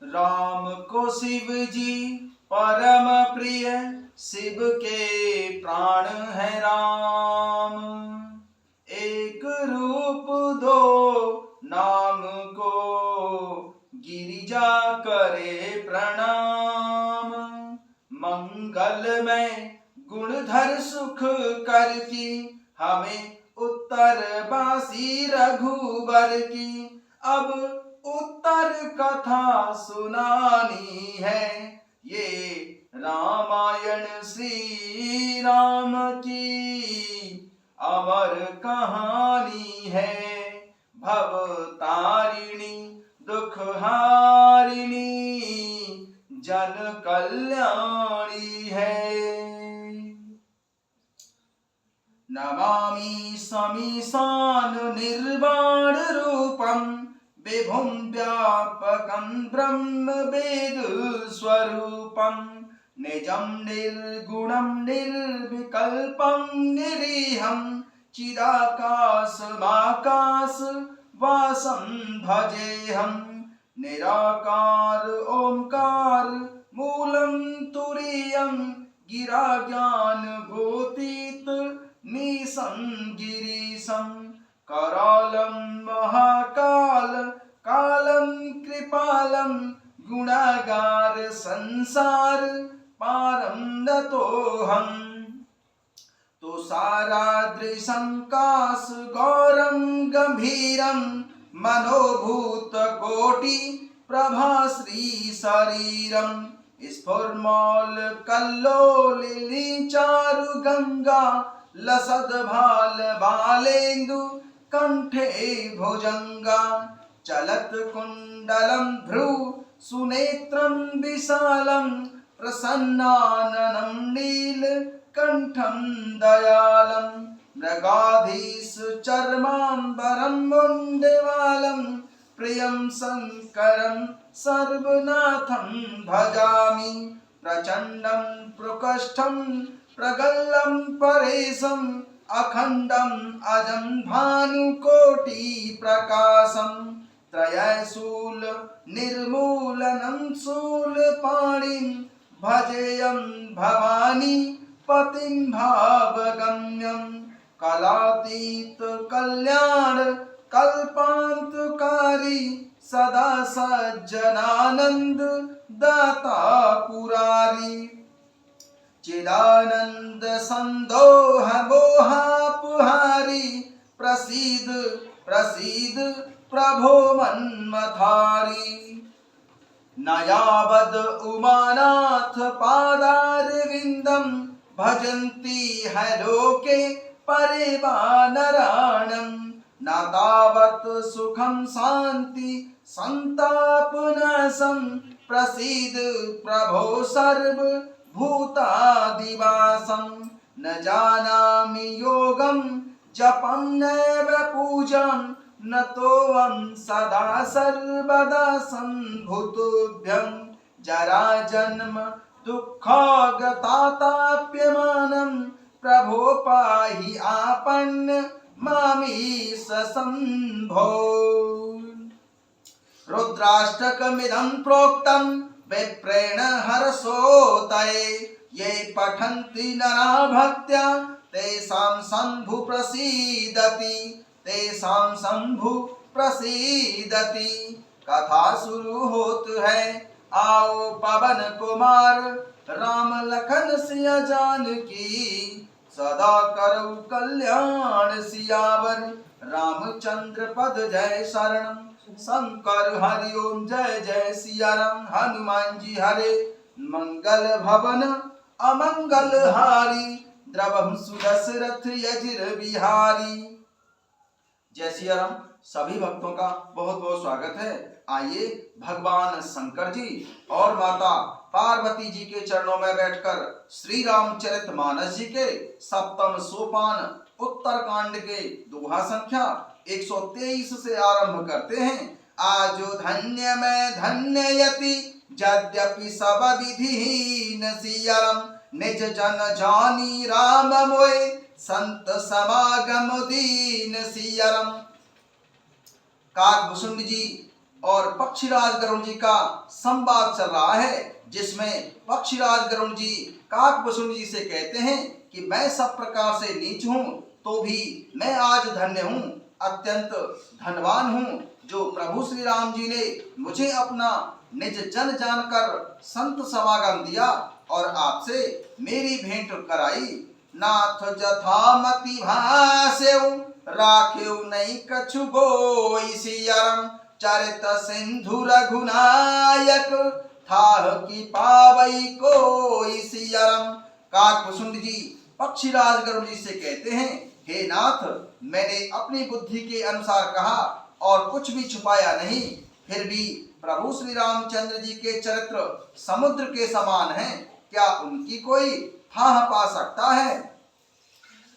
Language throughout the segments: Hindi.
राम को शिव जी परम प्रिय, शिव के प्राण है राम। एक रूप दो नाम को, गिरिजा करे प्रणाम। मंगल में गुणधर सुख कर की, हमें उत्तर बासी रघुबर की। अब उत्तर कथा सुनानी है, ये रामायण श्री राम की अमर कहानी है। भव तारिणी दुख हारिणी, जन कल्याणी है। नमामि समीशान निर्वाण रूपम, विभुं व्यापकं ब्रह्म वेद स्वरूपं। निजं निर्गुणं निर्विकल्पं निरीहं, चिदाकाशमाकाश वासं भजेऽहं। निराकार ओंकार मूलं तुरीयं, गिरा ज्ञान गोतीत नीसं गिरीशं। करालं महाकाल कालं कृपालं, गुणागार संसार पारं नतोऽहं। तुषाराद्रिसंकाश गौरं गंभीरं, मनोभूत कोटि प्रभाश्री शरीरं। स्फुरमौल कल्लोलिनी चारु गंगा, लसद भाल बालेन्दु कंठे भुजंगा। चलत कुंडलं भ्रू सुनेत्रं विशालं, प्रसन्नाननं नीलकंठं दयालं। मृगाधीश चर्मांबरं मुण्डमालं, प्रियं शंकरं सर्वनाथं भजामि। प्रचंडं प्रकोष्ठं प्रगल्भं परेशं, अखंडं अजं भानुकोटि प्रकाशं। त्रयशूल निर्मूलनं शूलपाणिं, भजेयं भवानी पतिं भावगम्यं। कलातीत कल्याण कल्पान्तकारी, सदा सज्जनानंद दाता पुरारी। चिदानंद संदोह मोहापहारी, प्रसीद प्रसीद प्रभो मन्मथारी। न यावद उमानाथ पादारविंदं, भजन्ति है लोके परिवानराणं। न तावत् सुखं शांति संतापनाशं, प्रसीद प्रभो सर्व भूतादिवासं। न जानामि योगं जपं नैव पूजां, नतोऽहं सदा सर्वदा सम्भूतोऽभ्यं। जरा जन्म दुःखागताताप्यमानं, प्रभो पाहि आपन्न मामीश शंभो। रुद्राष्टकमिदं प्रोक्तं विप्रेण हर्षोदये, ये पठन्ति नरा भक्त्या तेषां शंभु प्रसीदति, तेषां शंभु प्रसीदति। कथा शुरू होत है, आओ पवन कुमार राम लखन सिया जानकी। सदा करऊ कल्याण सियावर, रामचंद्र पद जय शरणम। शंकर हरि ओम जय जय सिया राम। हनुमान जी हरे मंगल भवन अमंगल हारी, द्रवहु सुदशरथ यजिर बिहारी। जय सिया राम। सभी भक्तों का बहुत बहुत स्वागत है। आइए भगवान शंकर जी और माता पार्वती जी के चरणों में बैठकर श्री रामचरितमानस जी के सप्तम सोपान उत्तर कांड के दोहा संख्या 123 से आरंभ करते हैं। आजो धन्य में धन्ययति, यद्यपि सब विधिहीन सियरम। निज जन जानी राम मोए, संत समागम दीन सियरम। काकभूषुंड जी और पक्षीराज गरुड़ जी का संवाद चल रहा है, जिसमें पक्षीराज गरुड़ जी काकभूषुंड जी से कहते हैं कि मैं सब प्रकार से नीच हूँ, तो भी मैं आज धन्य हूँ, अत्यंत धनवान हूँ, जो प्रभु श्री राम जी ने मुझे अपना निज जन जानकर संत समागम दिया और आपसे मेरी भेंट कराई। नाथ जथामति भासेउ राखेउ नहीं कछु गोई सियरम, चरित सिंधु रघुनायक थाह की पावई कोई सियरम। काकभूषुंड जी पक्षीराज गरुड़ जी से कहते हैं, हे नाथ, मैंने अपनी बुद्धि के अनुसार कहा और कुछ भी छुपाया नहीं, फिर भी प्रभु श्री रामचंद्र जी के चरित्र समुद्र के समान हैं, क्या उनकी कोई थाह पा सकता है।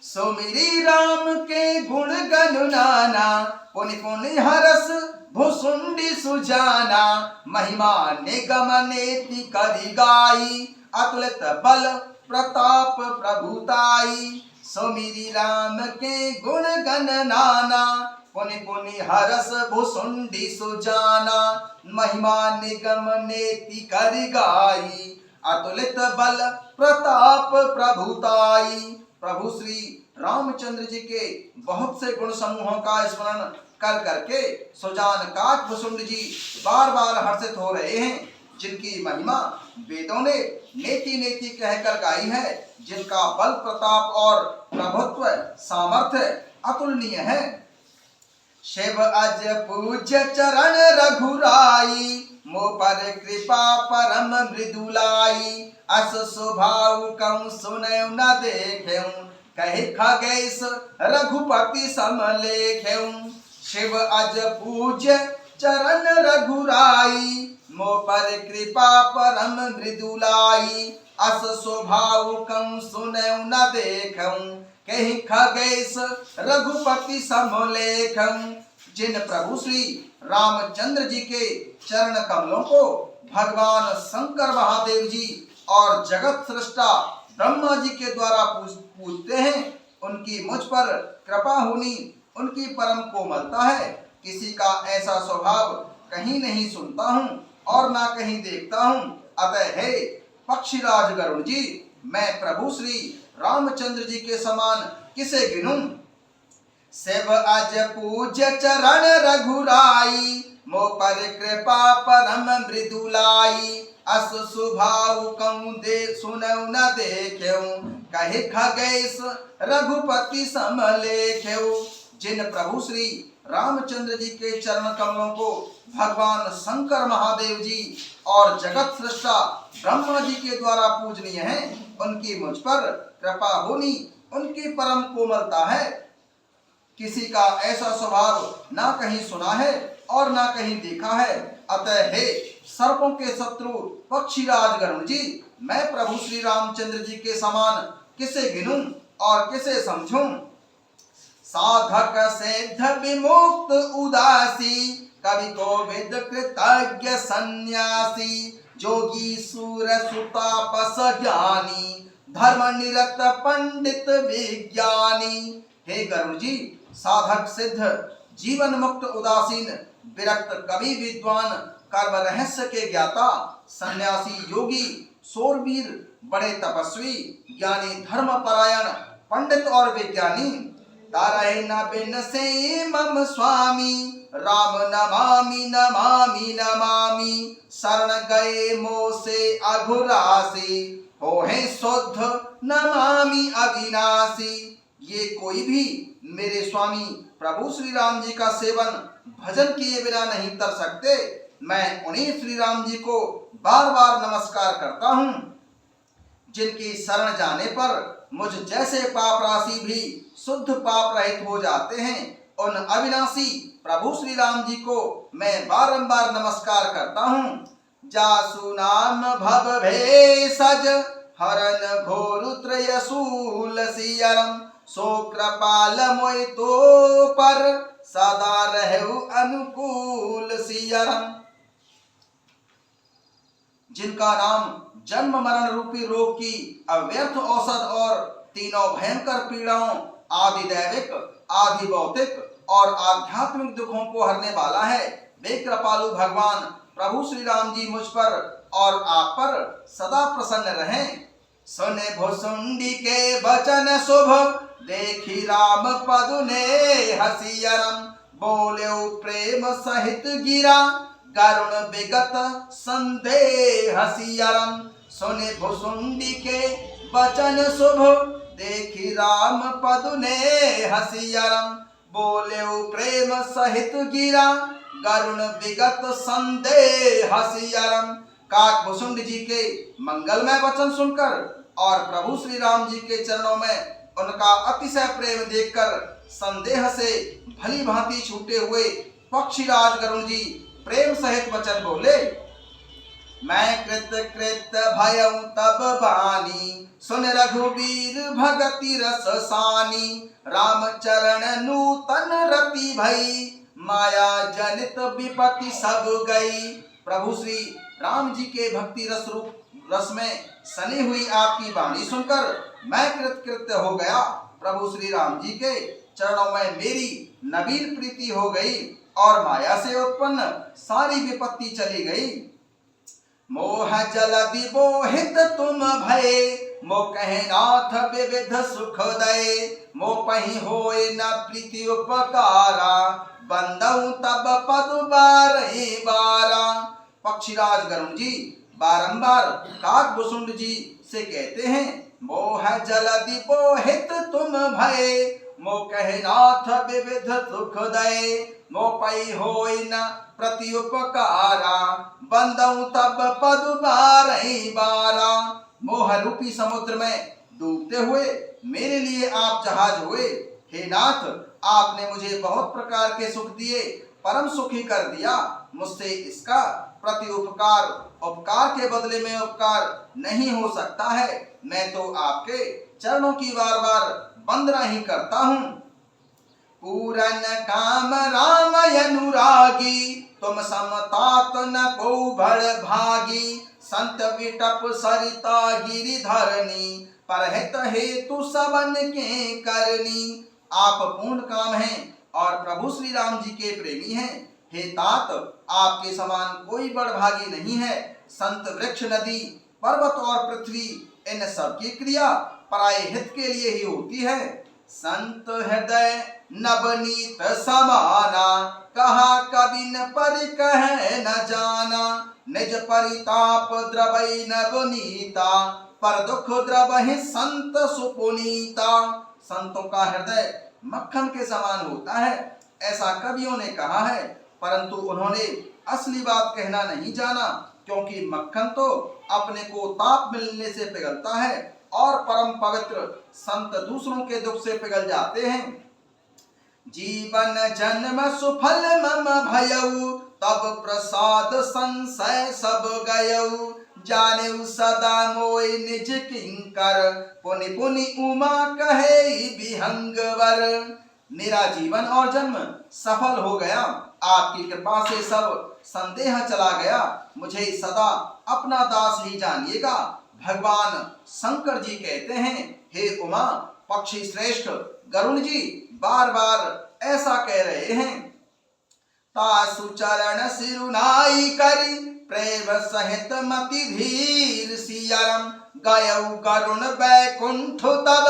सो मेरी राम के गुण गनु नाना, पुनि पुनि हरस भुसुंडी सुजाना, महिमा निगम नेति करि गाई, अतुलित बल प्रताप प्रभुताई। सो मेरी राम के गुण गण नाना, पुनि पुनि हरस भुसुंडी सुजाना, महिमा निगम नेति करि गाई, अतुलित बल प्रताप प्रभुताई। प्रभु श्री रामचंद्र जी के बहुत से गुण समूहों का स्मरण कर करके सुजान काकभूषुंड जी बार बार हर्षित हो रहे हैं, जिनकी महिमा वेदों ने नेति नेति कहकर गाई है, जिनका बल प्रताप और प्रभुत्व सामर्थ्य अतुलनीय है। शिव अज पूज्य चरण रघुराई, मो पर कृपा परम मृदुलाई, अस स्वभाव कम सुनौ न देखौ, कहे खगेश रघुपति सम लेखौ। शिव अज पूज्य चरण रघुराई, मो पर कृपा परम मृदुलाई, अस स्वभाव कम सुनौ न देखौ, कहीं खगेश रघुपति समलेखम। जिन प्रभु श्री रामचंद्र जी के चरण कमलों को भगवान शंकर महादेव जी और जगत सृष्टा ब्रह्मा जी के द्वारा पूजते हैं, उनकी मुझ पर कृपा होनी उनकी परम कोमलता है। किसी का ऐसा स्वभाव कहीं नहीं सुनता हूँ और ना कहीं देखता हूँ। अतः हे पक्षीराज गरुड़ जी, मैं प्रभु श्री रामचंद्र जी के समान किसे गिनूं। शिव अज पूज्य चरण रघुराई, मो पर कृपा परम मृदुलाई, अस स्वभाव कम दे सुनौ न देखौ, कहे खगेश रघुपति सम लेखौ। जिन प्रभु श्री रामचंद्र जी के चरण कमलों को भगवान शंकर महादेव जी और जगत सृष्टा ब्रह्मा जी के द्वारा पूजनीय है, उनकी मुझ पर कृपा होनी उनकी परम कोमलता है। किसी का ऐसा स्वभाव ना कहीं सुना है और ना कहीं देखा है। अतः हे सर्पों के शत्रु पक्षीराज गरुड़ जी, मैं प्रभु श्री रामचंद्र जी के समान किसे गिनूं और किसे समझूं। साधक सिद्ध विमुक्त उदासी, कवि कोविद कृतज्ञ सन्यासी, जोगी सूर सुतापस ज्ञानी, धर्म निरत पंडित विज्ञानी। हे गरुड़ जी, साधक सिद्ध जीवन मुक्त उदासीन विरक्त कवि विद्वान कर्म रहस्य के ज्ञाता सन्यासी योगी शूरवीर बड़े तपस्वी ज्ञानी धर्म परायण पंडित और विज्ञानी, तारहे न बिन से मम स्वामी, राम नमामि नमामि नमामि, शरण गए मोसे अघुरासी, हो है शुद्ध नमामि अविनाशी। ये कोई भी मेरे स्वामी प्रभु श्री राम जी का सेवन भजन किए बिना नहीं तर सकते। मैं उन्हीं श्री राम जी को बार बार नमस्कार करता हूँ, जिनकी शरण जाने पर मुझ जैसे पाप राशि भी शुद्ध पाप रहित हो जाते हैं। उन अविनाशी प्रभु श्री राम जी को मैं बारंबार नमस्कार करता हूँ। जासु नाम भव भेषज, हरन घोर त्रयशूल सियरम, सो कृपाल मोय तो पर, सदा रहु अनुकूल सियरम। जिनका नाम जन्म मरण रूपी रोग की अव्यर्थ औषध और तीनों भयंकर पीड़ाओं आदि दैविक आदि भौतिक और आध्यात्मिक दुखों को हरने वाला है। वे कृपालु भगवान प्रभु श्री राम जी मुझ पर और आप पर सदा प्रसन्न रहें। सुने भुसुंडी के वचन शुभ, देखी राम पदु ने हसियरम, बोले प्रेम सहित गिरा, करुण विगत संदेह हसियरम। सुने भुसुंडी के वचन शुभ, देखी राम पदु ने हसियरम, बोले प्रेम सहित गिरा, करुण विगत संदेह हसियरम। काकभुसुंड जी के मंगलमय वचन सुनकर और प्रभु श्री राम जी के चरणों में उनका अतिशय प्रेम देखकर संदेह से भली भांति छूटे हुए पक्षीराज गरुण जी प्रेम सहित वचन बोले। मैं कृत कृत भयउ तब बानी, सुन रघुबीर भगति रस सानी, राम चरण नूतन रति भई, माया जनित विपत्ति सब गई। प्रभु श्री राम जी के भक्ति रस में सनी हुई आपकी वाणी सुनकर मैं कृतकृत्य हो गया। प्रभु श्री राम जी के चरणों में मेरी नवीन प्रीति हो गई और माया से उत्पन्न सारी विपत्ति चली गई। मोह जलधि मोहित तुम भये, मो कहे नाथ विविध सुख दये, मो पही होए न प्रीति उपकारा, बंदऊ तब पदु बारहि बारा। पक्षीराज गरुण जी बारंबार काकभुसुंड जी से कहते हैं, मोह जलधि मोहित तुम भये, मो कहे नाथ विविध सुख दये, मो पई होई न प्रति उपकारा, बंदऊ तब पदु बारहि बारा। मोह रूपी समुद्र में डूबते हुए मेरे लिए आप जहाज हुए। हे नाथ, आपने मुझे बहुत प्रकार के सुख दिए, परम सुखी कर दिया। मुझसे इसका प्रति उपकार के बदले में उपकार नहीं हो सकता है। मैं तो आपके चरणों की बार बार वंदना ही करता हूँ। पूरन काम राम अनुरागी, तुम समतात न को भड़ भागी, संत विटप सरिता गिरिधरनी, परहित हेतु सबन के करनी। आप पूर्ण काम हैं और प्रभु श्री राम जी के प्रेमी हैं। हे तात, आपके समान कोई बड़भागी नहीं है। संत वृक्ष नदी पर्वत और पृथ्वी इन सब की क्रिया पराये हित के लिए ही होती है। संत हृदय नवनीत समाना, कहा कबिन पर कह न जाना, निज परिताप द्रवै नवनीता, पर दुख द्रवहि संत सुपुनीता। संतों का हृदय मक्खन के समान होता है, ऐसा कवियों ने कहा है, परंतु उन्होंने असली बात कहना नहीं जाना, क्योंकि मक्खन तो अपने को ताप मिलने से पिघलता है और परम पवित्र संत दूसरों के दुख से पिघल जाते हैं। जीवन जन्म सुफल मम भयउ, तब प्रसाद संशय सब गयउ, जानेउ सदा मोय निज किंकर, पुनि पुनि उमा कहे विहंगवर। मेरा जीवन और जन्म सफल हो गया, आपकी कृपा से सब संदेह चला गया। मुझे सदा अपना दास ही जानिएगा। भगवान शंकर जी कहते हैं, हे उमा पक्षी श्रेष्ठ गरुण जी बार बार ऐसा कह रहे हैं। तासु चरण सिरुनाई करी, प्रेम सहित मति धीर सियरम, गयउ गरुण बैकुंठ तब,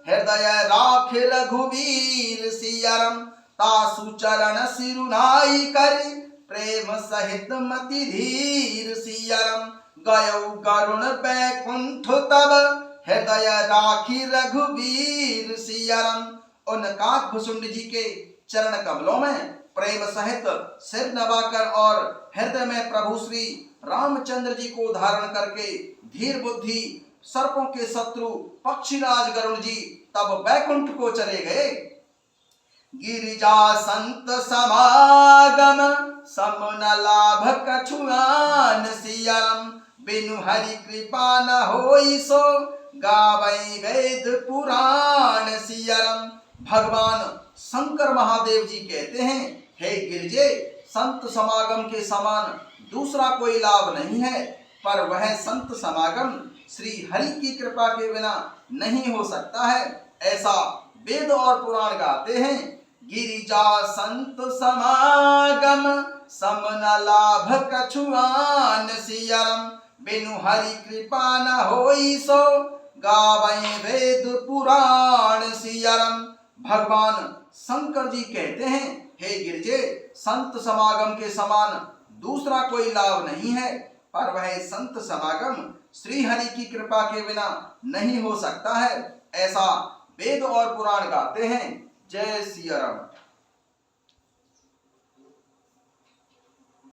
हृदय राख रघुवीर सियरम। तासु चरण सिरुनाई करी, प्रेम सहित मति धीर सियरम, गयउ गरुण बैकुंठ तब, हृदय राखी रघुवीर सियरम। उन काकभुसुंड जी के चरण कमलों में प्रेम सहित सिर नवाकर और हृदय में प्रभु श्री रामचंद्र जी को धारण करके धीर बुद्धि सर्पों के शत्रु पक्षीराज गरुण जी तब बैकुंठ को चले गए। गिरिजा संत समागम, सम न लाभ कछुआन सियरम, बिनु हरि कृपा न होई सो, गावई वेद पुराण सियरम। भगवान शंकर महादेव जी कहते हैं, हे गिरिजे, संत समागम के समान दूसरा कोई लाभ नहीं है, पर वह संत समागम श्री हरि की कृपा के बिना नहीं हो सकता है। ऐसा वेद और पुराण गाते हैं। गिरिजा संत समागम सम न लाभ कछुआन सियरम। बिनु हरि कृपा न होई सो गावै वेद पुराण सियरम। भगवान शंकर जी कहते हैं, हे गिरजे, संत समागम के समान दूसरा कोई लाभ नहीं है, पर वह संत समागम श्री हरि की कृपा के बिना नहीं हो सकता है, ऐसा वेद और पुराण गाते हैं। जय सिया राम।